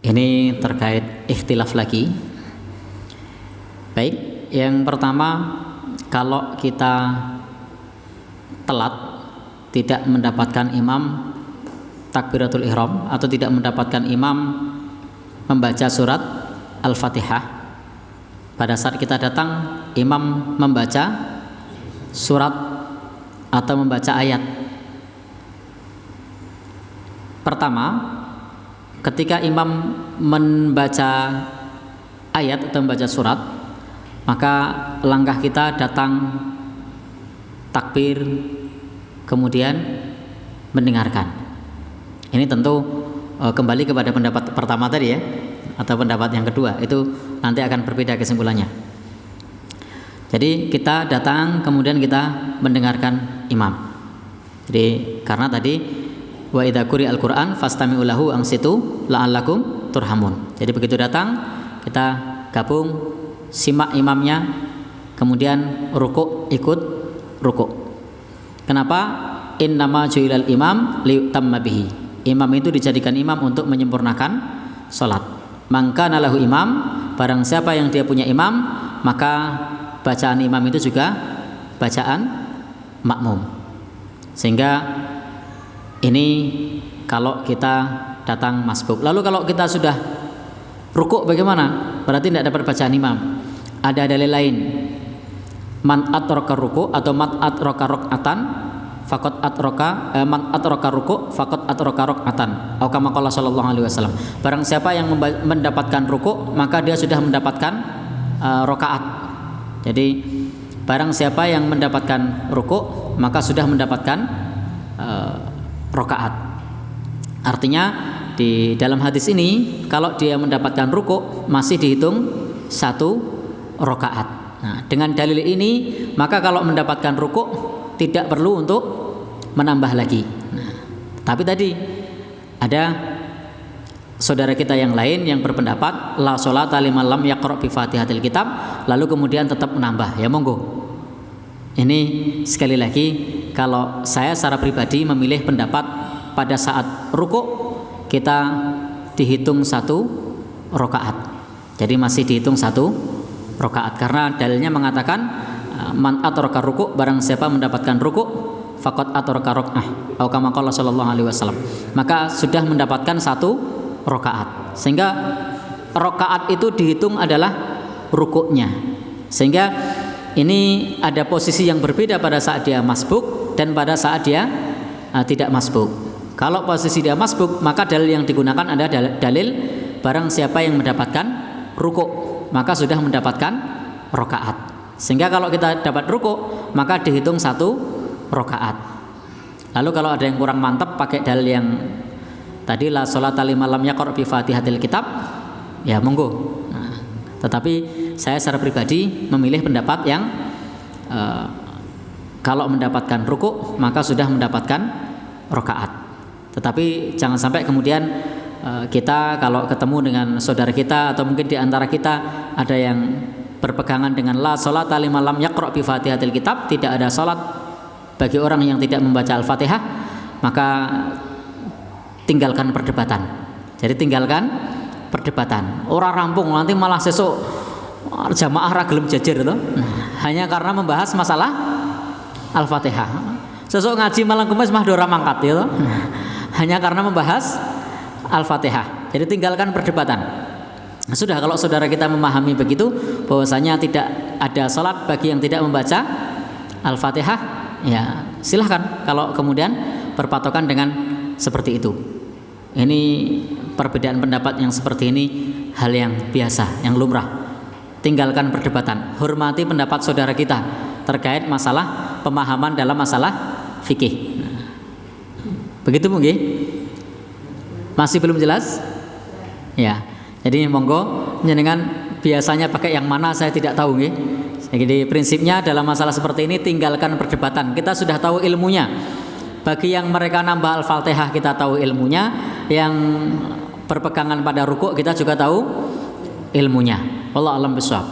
Ini terkait ikhtilaf lagi. Baik, yang pertama, kalau kita telat tidak mendapatkan imam takbiratul ihram atau tidak mendapatkan imam membaca surat Al-Fatihah, pada saat kita datang imam membaca surat atau membaca ayat. Pertama, ketika imam membaca ayat atau membaca surat, maka langkah kita datang takbir, kemudian mendengarkan. Ini tentu kembali kepada pendapat pertama tadi ya, atau pendapat yang kedua, itu nanti akan berbeda kesimpulannya. Jadi kita datang kemudian kita mendengarkan imam. Jadi karena tadi wa idza quri'al Qur'an fastami'u lahu ansitu la'allakum turhamun. Jadi begitu datang kita gabung, simak imamnya, kemudian rukuk, ikut rukuk. Kenapa? Innama ju'ilal imam liyutamma bihi. Imam itu dijadikan imam untuk menyempurnakan salat. Maka nalahu imam, barang siapa yang dia punya imam, maka bacaan imam itu juga bacaan makmum. Sehingga ini kalau kita datang masbuk. Lalu kalau kita sudah rukuk bagaimana? Berarti tidak dapat bacaan imam. Ada dalil lain. Man atroka ruku atau man atroka rokatan fakot atroka man atroka ruku fakot atroka rokatan. Atau kama qala sallallahu alaihi wasallam. Barang siapa yang mendapatkan ruku, maka dia sudah mendapatkan rokaat. Jadi barang siapa yang mendapatkan ruku, maka sudah mendapatkan rokaat. Artinya di dalam hadis ini kalau dia mendapatkan ruku masih dihitung satu rokaat. Nah, dengan dalil ini maka kalau mendapatkan ruku tidak perlu untuk menambah lagi. Nah, tapi tadi ada saudara kita yang lain yang berpendapat la sholata liman lam yaqra bi Fatihatil Kitab, lalu kemudian tetap menambah. Ya monggo. Ini sekali lagi, kalau saya secara pribadi memilih pendapat pada saat rukuk kita dihitung satu rokaat. Jadi masih dihitung satu rokaat karena dalilnya mengatakan man atroka rukuk, barang siapa mendapatkan rukuk fakot atroka rok'ah atau kama qala sallallahu alaihi wasallam, maka sudah mendapatkan satu rokaat. Sehingga rokaat itu dihitung adalah rukuknya. Sehingga ini ada posisi yang berbeda pada saat dia masbuk dan pada saat dia tidak masbuk. Kalau posisi dia masbuk, maka dalil yang digunakan adalah dalil barang siapa yang mendapatkan rukuk, maka sudah mendapatkan rokaat. Sehingga kalau kita dapat rukuk, maka dihitung satu rokaat. Lalu kalau ada yang kurang mantap pakai dalil yang tadi la sholata liman lam yaqra bi Fatihatil Kitab, ya monggo. Nah, tetapi saya secara pribadi memilih pendapat yang kalau mendapatkan rukuk maka sudah mendapatkan rokaat. Tetapi jangan sampai kemudian kita kalau ketemu dengan saudara kita atau mungkin di antara kita ada yang berpegangan dengan la sholata liman lam yaqra bi Fatihatil Kitab, tidak ada salat bagi orang yang tidak membaca Al-Fatihah, maka tinggalkan perdebatan. Jadi tinggalkan perdebatan. Orang rampung nanti malah sesuk jamaah ra gelem jajar to. Hanya karena membahas masalah Al-Fatihah. Sesuk ngaji malam kemis mah ora mangkat ya to. Hanya karena membahas Al-Fatihah. Jadi tinggalkan perdebatan. Nah, sudah kalau saudara kita memahami begitu bahwasanya tidak ada salat bagi yang tidak membaca Al-Fatihah, ya silahkan kalau kemudian berpatokan dengan seperti itu. Ini perbedaan pendapat yang seperti ini hal yang biasa, yang lumrah. Tinggalkan perdebatan, hormati pendapat saudara kita terkait masalah pemahaman dalam masalah fikih. Begitu mungkin? Masih belum jelas? Ya. Jadi monggo jenengan biasanya pakai yang mana saya tidak tahu nggih. Jadi prinsipnya dalam masalah seperti ini tinggalkan perdebatan. Kita sudah tahu ilmunya. Bagi yang mereka nambah Al-Fatihah kita tahu ilmunya, yang berpegangan pada rukuk kita juga tahu ilmunya. Wallahu a'lam bishawab.